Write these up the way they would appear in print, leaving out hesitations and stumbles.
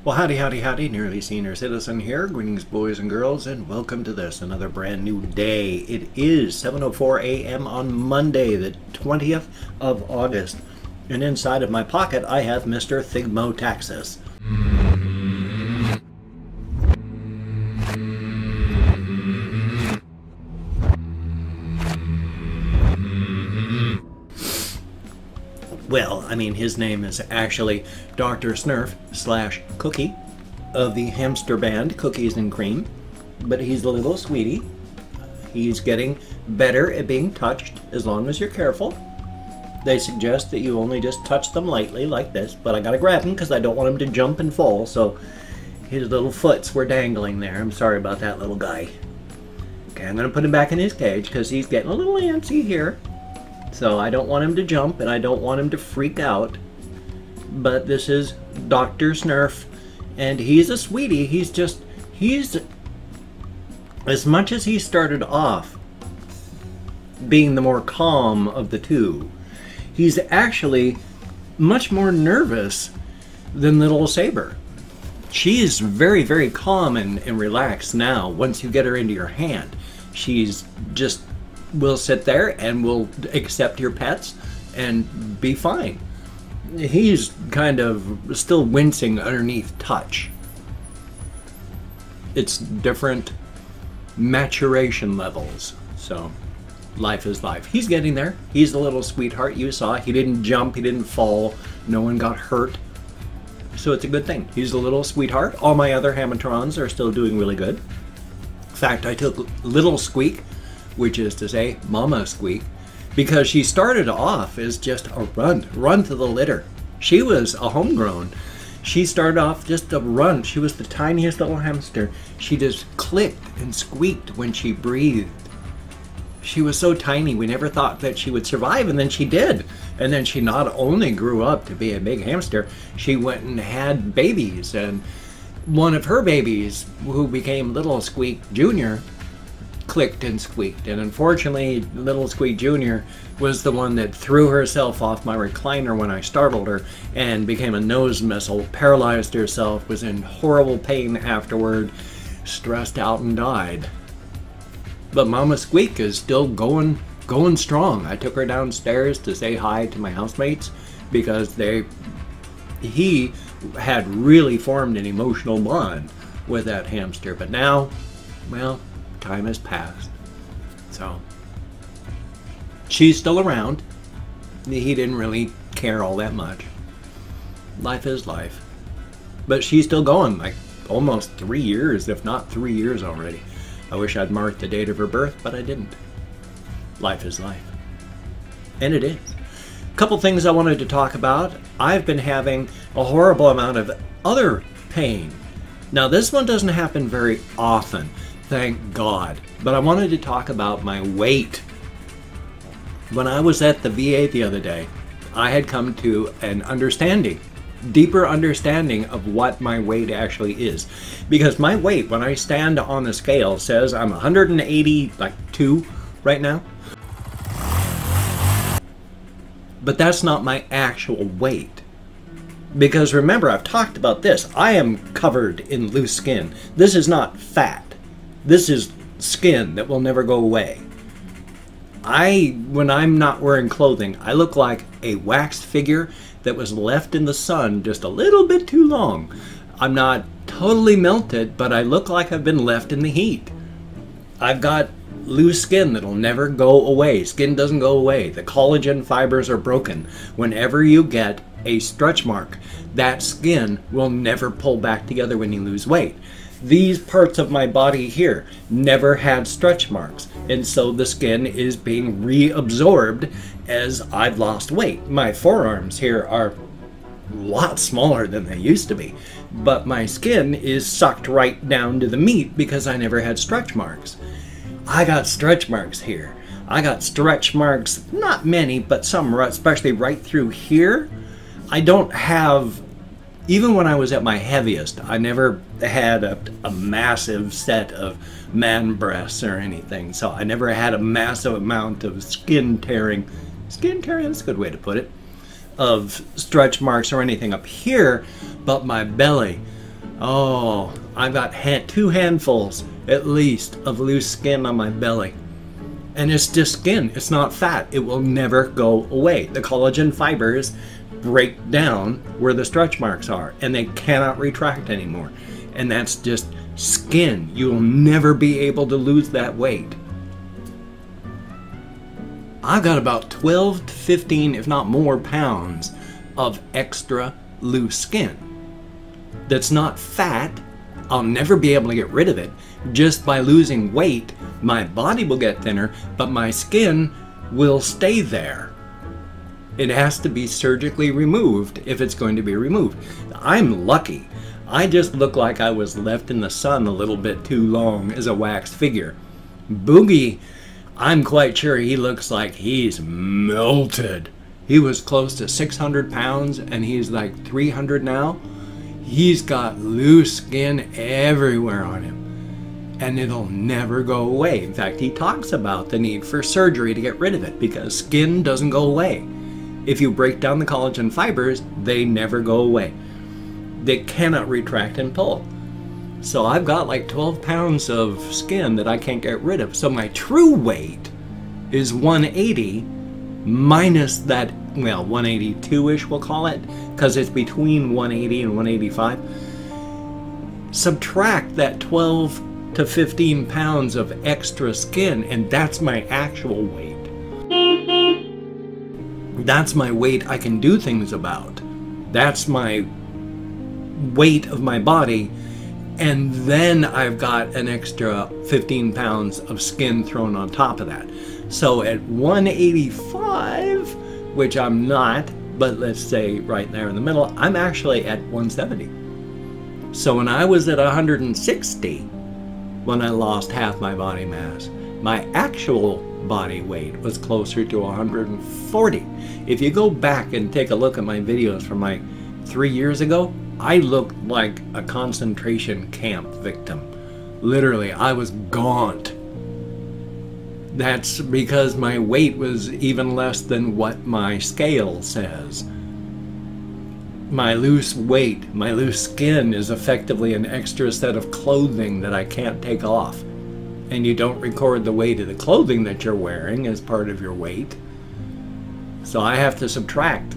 Well, howdy, howdy, howdy, nearly senior citizen here. Greetings, boys and girls, and welcome to this, another brand new day. It is 7:04 a.m. on Monday, the 20th of August. And inside of my pocket, I have Mr. Thigmotaxis. Well, I mean, his name is actually Dr. Snurf / Cookie of the hamster band Cookies and Cream, but he's a little sweetie. He's getting better at being touched as long as you're careful. They suggest that you only just touch them lightly like this, but I gotta grab him because I don't want him to jump and fall, so his little foots were dangling there. I'm sorry about that, little guy. Okay, I'm gonna put him back in his cage because he's getting a little antsy here. So I don't want him to jump and I don't want him to freak out. But this is Dr. Snurf, and he's a sweetie. He's as much as he started off being the more calm of the two, he's actually much more nervous than little Saber. She's very, very calm and relaxed now. Once you get her into your hand, she's just will sit there and will accept your pets and be fine. He's kind of still wincing underneath touch. It's different maturation levels, so life is life. He's getting there. He's the little sweetheart you saw. He didn't jump, he didn't fall, no one got hurt, so it's a good thing. He's a little sweetheart. All my other Hamatrons are still doing really good. In fact, I took Little Squeak, which is to say Mama Squeak, because she started off as just a run to the litter. She was a homegrown. She started off just a run. She was the tiniest little hamster. She just clicked and squeaked when she breathed. She was so tiny, we never thought that she would survive, and then she did. And then she not only grew up to be a big hamster, she went and had babies, and one of her babies, who became Little Squeak Jr., clicked and squeaked, and unfortunately Little Squeak Jr. was the one that threw herself off my recliner when I startled her and became a nose missile, paralyzed herself, was in horrible pain afterward, stressed out, and died. But Mama Squeak is still going strong. I took her downstairs to say hi to my housemates because he had really formed an emotional bond with that hamster, but now, well, time has passed. So she's still around. He didn't really care all that much. Life is life. But she's still going, like almost 3 years, if not 3 years already. I wish I'd marked the date of her birth, but I didn't. Life is life. And it is. A couple things I wanted to talk about. I've been having a horrible amount of other pain. Now this one doesn't happen very often, thank God. But I wanted to talk about my weight. When I was at the VA the other day, I had come to an understanding, deeper understanding of what my weight actually is. Because my weight, when I stand on the scale, says I'm 182 right now. But that's not my actual weight. Because remember, I've talked about this. I am covered in loose skin. This is not fat. This is skin that will never go away. When I'm not wearing clothing, I look like a waxed figure that was left in the sun just a little bit too long. I'm not totally melted, but I look like I've been left in the heat. I've got loose skin that'll never go away. Skin doesn't go away. The collagen fibers are broken. Whenever you get a stretch mark, that skin will never pull back together when you lose weight. These parts of my body here never had stretch marks, and so the skin is being reabsorbed as I've lost weight. My forearms here are a lot smaller than they used to be, but my skin is sucked right down to the meat because I never had stretch marks. I got stretch marks here. I got stretch marks, not many, but some, especially right through here. I don't have, even when I was at my heaviest, I never had a massive set of man breasts or anything. So I never had a massive amount of skin tearing, that's a good way to put it, of stretch marks or anything up here, but my belly, Oh, I've got two handfuls at least of loose skin on my belly. And it's just skin, it's not fat. It will never go away. The collagen fibers break down where the stretch marks are and they cannot retract anymore. And that's just skin. You'll never be able to lose that weight. I've got about 12 to 15, if not more, pounds of extra loose skin. That's not fat. I'll never be able to get rid of it. Just by losing weight, my body will get thinner, but my skin will stay there. It has to be surgically removed if it's going to be removed. I'm lucky. I just look like I was left in the sun a little bit too long as a wax figure. Boogie, I'm quite sure he looks like he's melted. He was close to 600 pounds and he's like 300 now. He's got loose skin everywhere on him. And it'll never go away. In fact, he talks about the need for surgery to get rid of it because skin doesn't go away. If you break down the collagen fibers, they never go away. They cannot retract and pull. So I've got like 12 pounds of skin that I can't get rid of. So my true weight is 180 minus that, well, 182-ish we'll call it, because it's between 180 and 185. Subtract that 12 to 15 pounds of extra skin, and that's my actual weight. That's my weight I can do things about. That's my weight of my body, and then I've got an extra 15 pounds of skin thrown on top of that. So at 185, which I'm not, but let's say right there in the middle, I'm actually at 170. So when I was at 160, when I lost half my body mass, my actual body weight was closer to 140. If you go back and take a look at my videos from like 3 years ago, I looked like a concentration camp victim. Literally, I was gaunt. That's because my weight was even less than what my scale says. My loose weight, my loose skin is effectively an extra set of clothing that I can't take off. And you don't record the weight of the clothing that you're wearing as part of your weight. So I have to subtract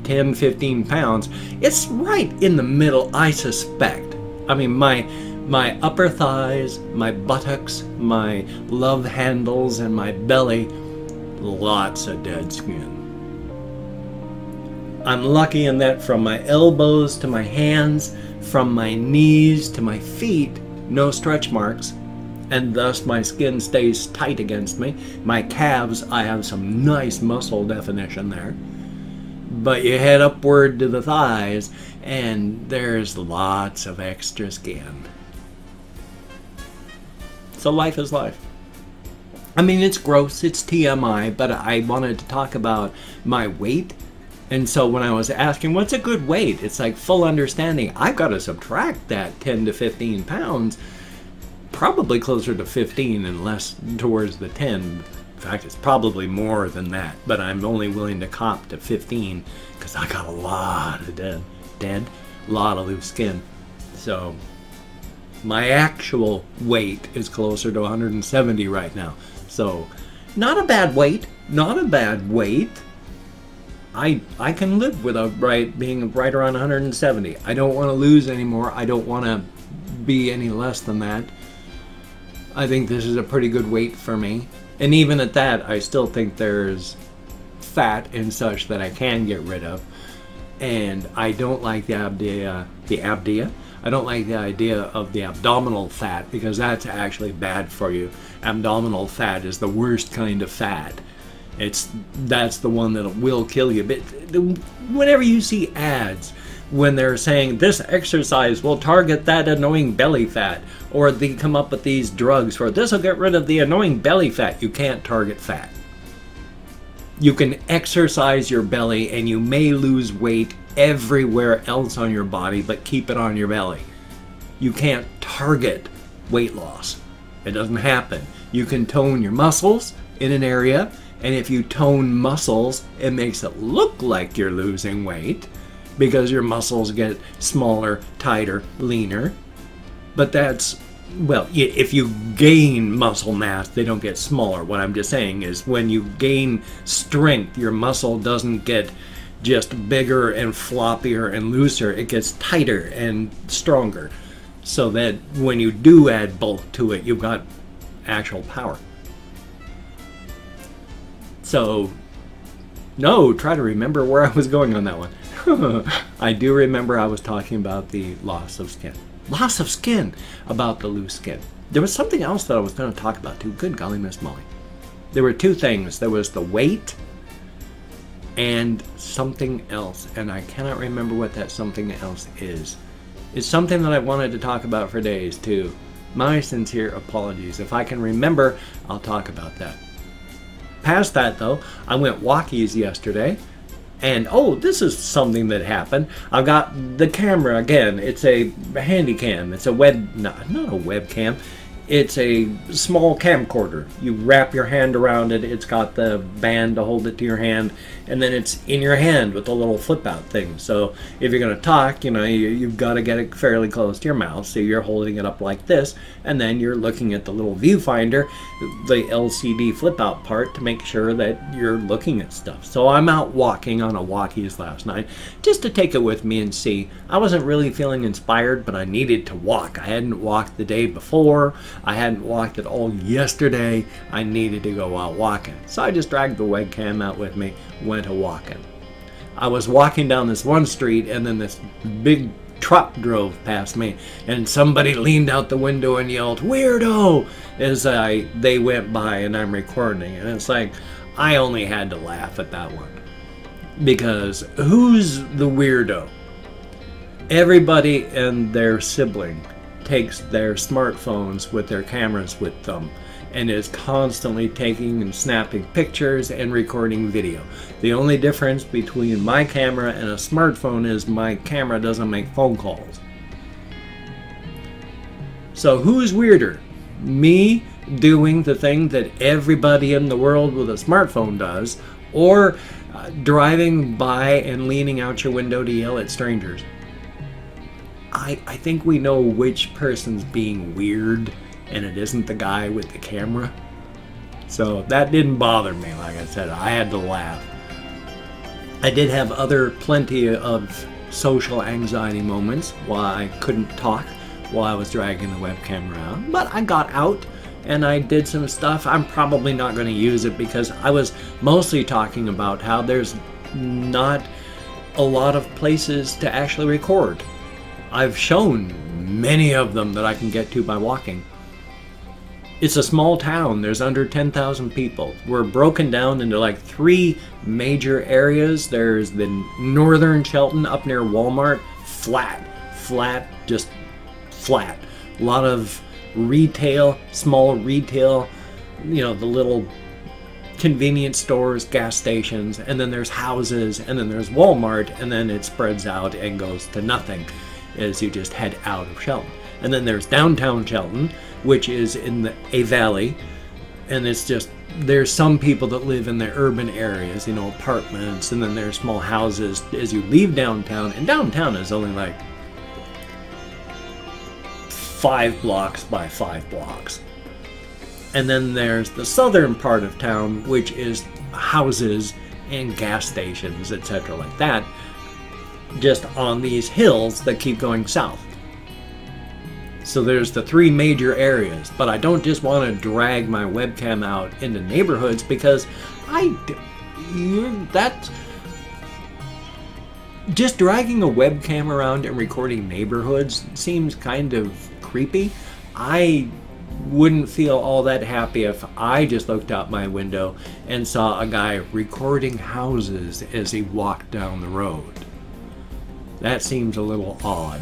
10, 15 pounds. It's right in the middle, I suspect. I mean, my upper thighs, my buttocks, my love handles, and my belly, lots of dead skin. I'm lucky in that from my elbows to my hands, from my knees to my feet, no stretch marks, and thus my skin stays tight against me. My calves, I have some nice muscle definition there. But you head upward to the thighs, and there's lots of extra skin. So life is life. I mean, it's gross, it's TMI, but I wanted to talk about my weight. And so when I was asking, what's a good weight? It's like full understanding. I've got to subtract that 10 to 15 pounds, probably closer to 15 and less towards the 10. In fact, it's probably more than that, but I'm only willing to cop to 15 because I got a lot of a lot of loose skin. So my actual weight is closer to 170 right now. So not a bad weight, not a bad weight. I can live with being right around 170. I don't want to lose anymore. I don't want to be any less than that. I think this is a pretty good weight for me. And even at that, I still think there's fat and such that I can get rid of. And I don't like the idea I don't like the idea of the abdominal fat because that's actually bad for you. Abdominal fat is the worst kind of fat. That's the one that will kill you. But whenever you see ads when they're saying this exercise will target that annoying belly fat, or they come up with these drugs for this will get rid of the annoying belly fat, you can't target fat. You can exercise your belly and you may lose weight everywhere else on your body, but keep it on your belly. You can't target weight loss. It doesn't happen. You can tone your muscles in an area, and if you tone muscles, it makes it look like you're losing weight. because your muscles get smaller, tighter, leaner. But that's, well, if you gain muscle mass, they don't get smaller. What I'm just saying is when you gain strength, your muscle doesn't get just bigger and floppier and looser. It gets tighter and stronger, so that when you do add bulk to it, you've got actual power. So, no, try to remember where I was going on that one. I do remember I was talking about the loss of skin. Loss of skin, about the loose skin. There was something else that I was going to talk about too. Good golly, Miss Molly. There were two things. There was the weight and something else, and I cannot remember what that something else is. It's something that I wanted to talk about for days too. My sincere apologies. If I can remember, I'll talk about that. Past that though, I went walkies yesterday, and oh, this is something that happened. I've got the camera again. It's a handy cam. It's a not a webcam. It's a small camcorder. You wrap your hand around it. It's got the band to hold it to your hand, and then it's in your hand with a little flip out thing. So if you're going to talk, you know, you've got to get it fairly close to your mouth. So you're holding it up like this, and then you're looking at the little viewfinder, the LCD flip out part, to make sure that you're looking at stuff. So I'm out walking on a walkies last night just to take it with me and see. I wasn't really feeling inspired, but I needed to walk. I hadn't walked the day before. I hadn't walked at all yesterday. I needed to go out walking. So I just dragged the webcam out with me, went a walking. I was walking down this one street, and then this big truck drove past me, and somebody leaned out the window and yelled, "Weirdo!" as they went by and I'm recording. And it's like, I only had to laugh at that one. Because who's the weirdo? Everybody and their sibling takes their smartphones with their cameras with them and is constantly taking and snapping pictures and recording video. The only difference between my camera and a smartphone is my camera doesn't make phone calls. So who's weirder? Me doing the thing that everybody in the world with a smartphone does, or driving by and leaning out your window to yell at strangers? I think we know which person's being weird, and it isn't the guy with the camera. So that didn't bother me. Like I said, I had to laugh. I did have plenty of social anxiety moments while I couldn't talk while I was dragging the webcam around. But I got out and I did some stuff. I'm probably not going to use it because I was mostly talking about how there's not a lot of places to actually record. I've shown many of them that I can get to by walking. It's a small town. There's under 10,000 people. We're broken down into like 3 major areas. There's the northern Shelton up near Walmart. Flat, just flat. A lot of retail, small retail, you know, the little convenience stores, gas stations, and then there's houses, and then there's Walmart, and then it spreads out and goes to nothing as you just head out of Shelton. And then there's downtown Shelton, which is in a valley, and it's just, there's some people that live in the urban areas, you know, apartments, and then there's small houses as you leave downtown, and downtown is only like 5 blocks by 5 blocks. And then there's the southern part of town, which is houses and gas stations, etc. like that, just on these hills that keep going south. So there's the 3 major areas, but I don't just want to drag my webcam out into neighborhoods because that's just dragging a webcam around and recording neighborhoods seems kind of creepy. I wouldn't feel all that happy if I just looked out my window and saw a guy recording houses as he walked down the road. That seems a little odd.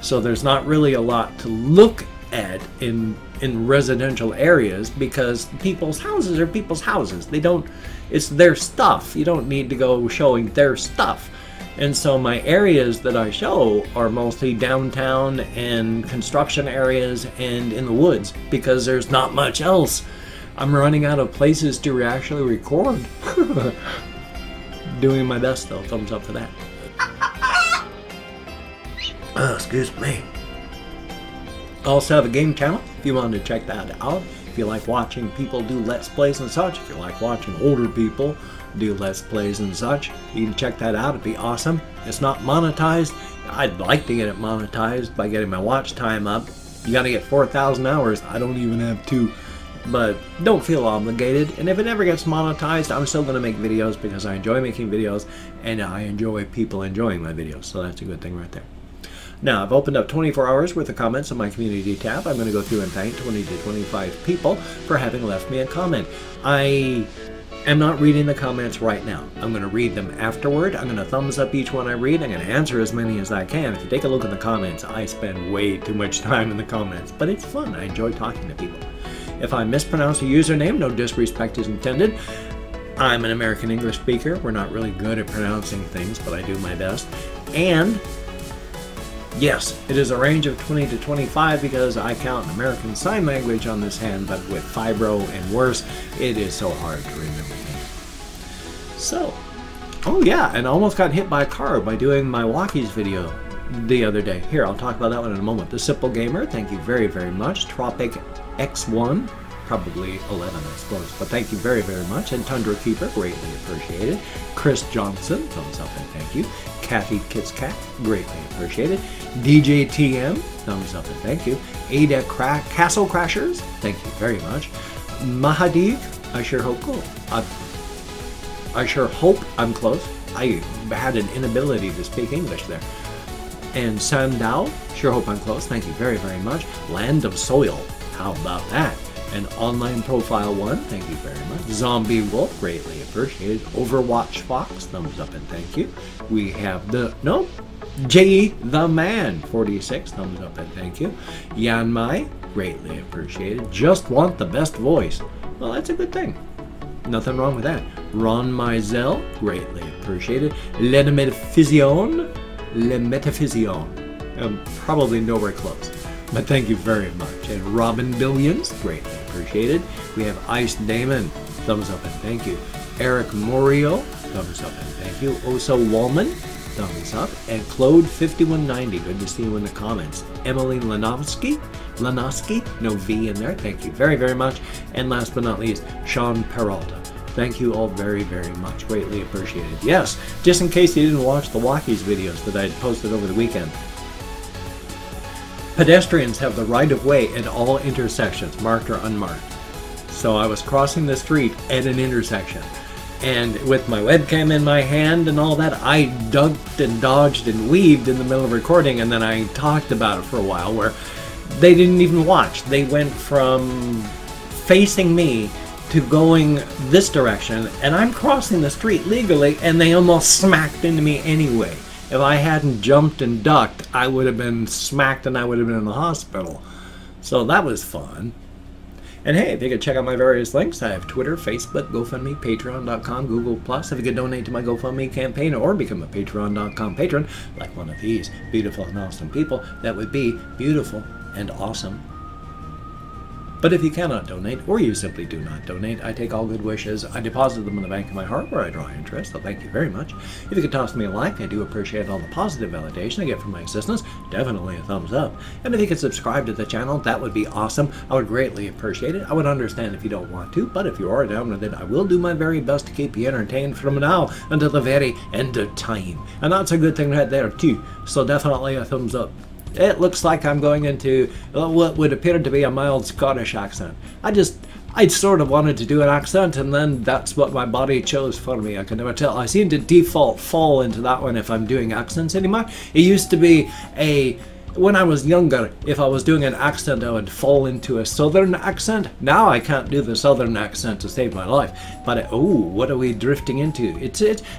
So there's not really a lot to look at in residential areas because people's houses are people's houses. They don't, it's their stuff. You don't need to go showing their stuff. And so my areas that I show are mostly downtown and construction areas and in the woods because there's not much else. I'm running out of places to actually record. Doing my best though, thumbs up for that. Excuse me. I also have a game channel if you want to check that out. If you like watching people do Let's Plays and such, if you like watching older people do Let's Plays and such, you can check that out. It'd be awesome. It's not monetized. I'd like to get it monetized by getting my watch time up. You gotta get 4,000 hours. I don't even have 2. But don't feel obligated. And if it ever gets monetized, I'm still gonna make videos because I enjoy making videos and I enjoy people enjoying my videos. So that's a good thing right there. Now, I've opened up 24 hours worth of comments on my community tab. I'm going to go through and thank 20 to 25 people for having left me a comment. I am not reading the comments right now. I'm going to read them afterward. I'm going to thumbs up each one I read. I'm going to answer as many as I can. If you take a look at the comments, I spend way too much time in the comments, but it's fun. I enjoy talking to people. If I mispronounce a username, no disrespect is intended. I'm an American English speaker. We're not really good at pronouncing things, but I do my best. And yes, it is a range of 20 to 25 because I count American Sign Language on this hand, but with fibro and worse, it is so hard to remember things. So, oh yeah, and I almost got hit by a car by doing my walkies video the other day. Here, I'll talk about that one in a moment. The Simple Gamer, thank you very, very much. Tropic X1, probably 11, I suppose, but thank you very, very much. And Tundra Keeper, greatly appreciated. Chris Johnson, thumbs up and thank you. Kathy Kitscat, greatly appreciated. DJ TM, thumbs up and thank you. Ada Castle Crashers, thank you very much. Mahadev, I sure hope cool. I sure hope I'm close. I had an inability to speak English there. And Sandow, sure hope I'm close. Thank you very, very much. Land of Soil, how about that? And Online Profile 1, thank you very much. Zombie Wolf, greatly appreciated. Overwatch Fox, thumbs up and thank you. We have J the Man, 46, thumbs up and thank you. Yan Mai, greatly appreciated. Just Want the Best Voice. Well, that's a good thing. Nothing wrong with that. Ron Mizell, greatly appreciated. Le Metaphysion, probably nowhere close. But thank you very much. And Robin Billions, greatly appreciated. We have Ice Damon, thumbs up and thank you. Eric Morio, thumbs up and thank you. Oso Wallman, thumbs up. And Claude 5190, good to see you in the comments. Emily Lanovsky, no V in there, thank you very, very much. And last but not least, Sean Peralta. Thank you all very, very much, greatly appreciated. Yes, just in case you didn't watch the walkies videos that I had posted over the weekend. Pedestrians have the right of way at all intersections, marked or unmarked. So I was crossing the street at an intersection, and with my webcam in my hand and all that, I ducked and dodged and weaved in the middle of recording, and then I talked about it for a while where they didn't even watch. They went from facing me to going this direction, and I'm crossing the street legally, and they almost smacked into me anyway. If I hadn't jumped and ducked, I would have been smacked and I would have been in the hospital. So that was fun. And hey, if you could check out my various links, I have Twitter, Facebook, GoFundMe, Patreon.com, Google+. If you could donate to my GoFundMe campaign or become a Patreon.com patron, like one of these beautiful and awesome people, that would be beautiful and awesome. But if you cannot donate, or you simply do not donate, I take all good wishes. I deposit them in the bank of my heart where I draw interest, so thank you very much. If you could toss me a like, I do appreciate all the positive validation I get from my existence. Definitely a thumbs up. And if you could subscribe to the channel, that would be awesome. I would greatly appreciate it. I would understand if you don't want to, but if you are down with it, I will do my very best to keep you entertained from now until the very end of time. And that's a good thing right there too. So definitely a thumbs up. It looks like I'm going into what would appear to be a mild Scottish accent. I sort of wanted to do an accent, and then that's what my body chose for me. I can never tell. I seem to default fall into that one if I'm doing accents anymore. It used to be when I was younger, if I was doing an accent, I would fall into a southern accent. Now I can't do the southern accent to save my life. But oh, what are we drifting into?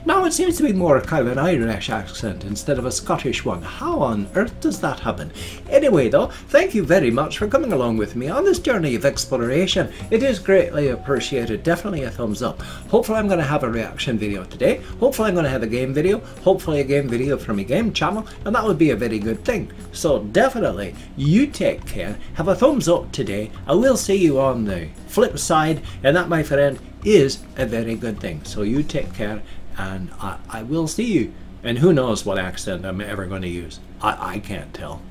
Now it seems to be more kind of an Irish accent instead of a Scottish one. How on earth does that happen? Anyway though, thank you very much for coming along with me on this journey of exploration. It is greatly appreciated. Definitely a thumbs up. Hopefully I'm going to have a reaction video today. Hopefully I'm going to have a game video. Hopefully a game video from a game channel. And that would be a very good thing. So definitely, you take care. Have a thumbs up today. I will see you on the flip side, and that, my friend, is a very good thing. So you take care, and I will see you. And who knows what accent I'm ever going to use. I can't tell.